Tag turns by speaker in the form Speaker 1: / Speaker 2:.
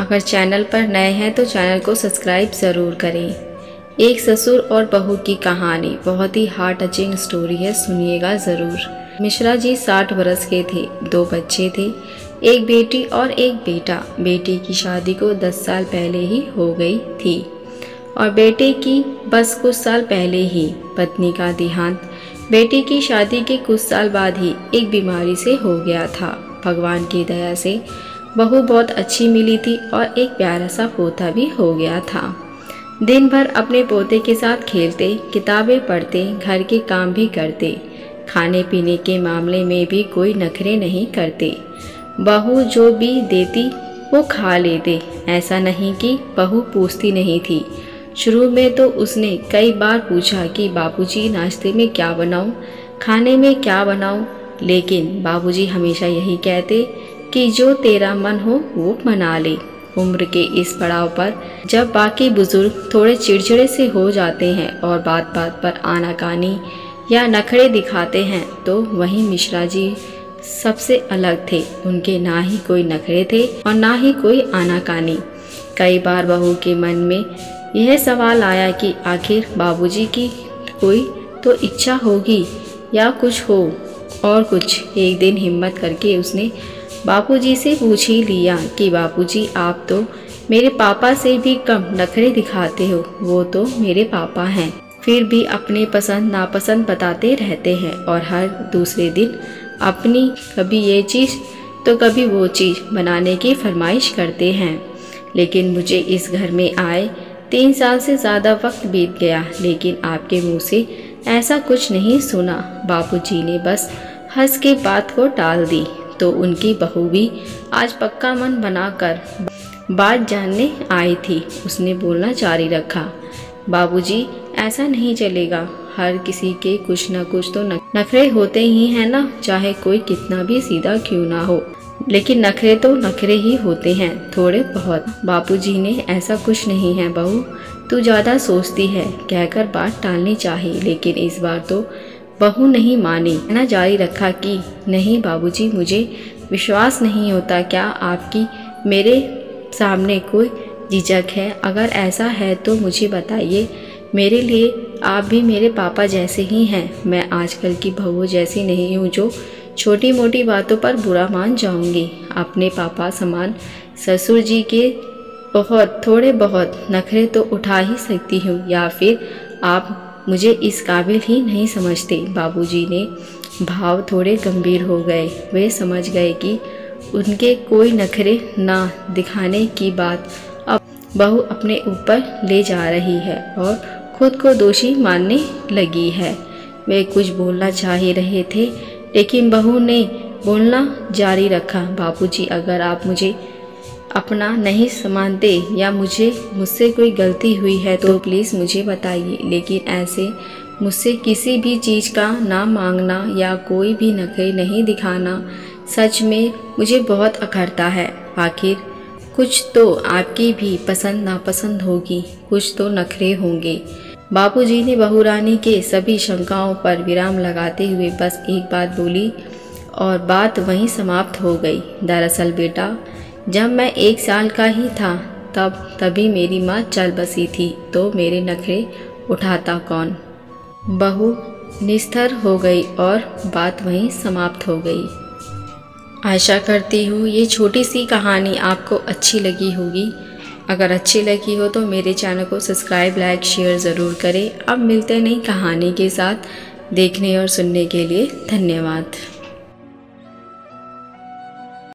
Speaker 1: अगर चैनल पर नए हैं तो चैनल को सब्सक्राइब ज़रूर करें। एक ससुर और बहू की कहानी बहुत ही हार्ट टचिंग स्टोरी है, सुनिएगा ज़रूर। मिश्रा जी 60 बरस के थे, 2 बच्चे थे, एक बेटी और एक बेटा। बेटी की शादी को 10 साल पहले ही हो गई थी और बेटे की बस कुछ साल पहले ही पत्नी का देहांत बेटी की शादी के कुछ साल बाद ही एक बीमारी से हो गया था। भगवान की दया से बहू बहुत अच्छी मिली थी और एक प्यारा सा पोता भी हो गया था। दिन भर अपने पोते के साथ खेलते, किताबें पढ़ते, घर के काम भी करते, खाने पीने के मामले में भी कोई नखरे नहीं करते। बहू जो भी देती वो खा लेते, ऐसा नहीं कि बहू पूछती नहीं थी। शुरू में तो उसने कई बार पूछा कि बाबूजी नाश्ते में क्या बनाऊं, खाने में क्या बनाऊं, लेकिन बाबूजी हमेशा यही कहते कि जो तेरा मन हो वो बना ले। उम्र के इस पड़ाव पर जब बाकी बुजुर्ग थोड़े चिड़चिड़े से हो जाते हैं और बात बात पर आनाकानी या नखरे दिखाते हैं, तो वहीं मिश्रा जी सबसे अलग थे। उनके ना ही कोई नखरे थे और ना ही कोई आनाकानी। कई बार बहू के मन में यह सवाल आया कि आखिर बाबूजी की कोई तो इच्छा होगी या कुछ हो और कुछ। एक दिन हिम्मत करके उसने बापूजी से पूछ ही लिया कि बापूजी आप तो मेरे पापा से भी कम नखरे दिखाते हो, वो तो मेरे पापा हैं, फिर भी अपने पसंद नापसंद बताते रहते हैं और हर दूसरे दिन अपनी कभी ये चीज़ तो कभी वो चीज़ बनाने की फरमाइश करते हैं। लेकिन मुझे इस घर में आए 3 साल से ज़्यादा वक्त बीत गया, लेकिन आपके मुंह से ऐसा कुछ नहीं सुना। बापूजी ने बस हंस के बात को टाल दी। तो उनकी बहू भी आज पक्का मन बनाकर बात जानने आई थी। उसने बोलना जारी रखा, बाबूजी ऐसा नहीं चलेगा, हर किसी के कुछ न कुछ तो नखरे होते ही हैं ना, चाहे कोई कितना भी सीधा क्यों ना हो, लेकिन नखरे तो नखरे ही होते हैं, थोड़े बहुत। बापूजी ने ऐसा कुछ नहीं है बहू, तू ज़्यादा सोचती है, कहकर बात टालनी चाहिए। लेकिन इस बार तो बहू नहीं मानी, कहना जारी रखा कि नहीं बाबूजी, मुझे विश्वास नहीं होता, क्या आपकी मेरे सामने कोई झिझक है? अगर ऐसा है तो मुझे बताइए, मेरे लिए आप भी मेरे पापा जैसे ही हैं। मैं आजकल की बहू जैसी नहीं हूँ जो छोटी मोटी बातों पर बुरा मान जाऊंगी। अपने पापा समान ससुर जी के थोड़े बहुत नखरे तो उठा ही सकती हूँ, या फिर आप मुझे इस काबिल ही नहीं समझते। बाबूजी ने भाव थोड़े गंभीर हो गए। वे समझ गए कि उनके कोई नखरे ना दिखाने की बात अब बहू अपने ऊपर ले जा रही है और खुद को दोषी मानने लगी है। वे कुछ बोलना चाह रहे थे, लेकिन बहू ने बोलना जारी रखा, बाबूजी अगर आप मुझे अपना नहीं मानते या मुझसे कोई गलती हुई है तो प्लीज़ मुझे बताइए, लेकिन ऐसे मुझसे किसी भी चीज़ का ना मांगना या कोई भी नखरे नहीं दिखाना सच में मुझे बहुत अखरता है। आखिर कुछ तो आपकी भी पसंद नापसंद होगी, कुछ तो नखरे होंगे। बापूजी ने बहू रानी के सभी शंकाओं पर विराम लगाते हुए बस एक बात बोली और बात वहीं समाप्त हो गई। दरअसल बेटा, जब मैं 1 साल का ही था तभी मेरी माँ चल बसी थी, तो मेरे नखरे उठाता कौन? बहू निस्तर हो गई और बात वहीं समाप्त हो गई। आशा करती हूँ ये छोटी सी कहानी आपको अच्छी लगी होगी। अगर अच्छी लगी हो तो मेरे चैनल को सब्सक्राइब, लाइक, शेयर ज़रूर करें। अब मिलते हैं नई कहानी के साथ। देखने और सुनने के लिए धन्यवाद।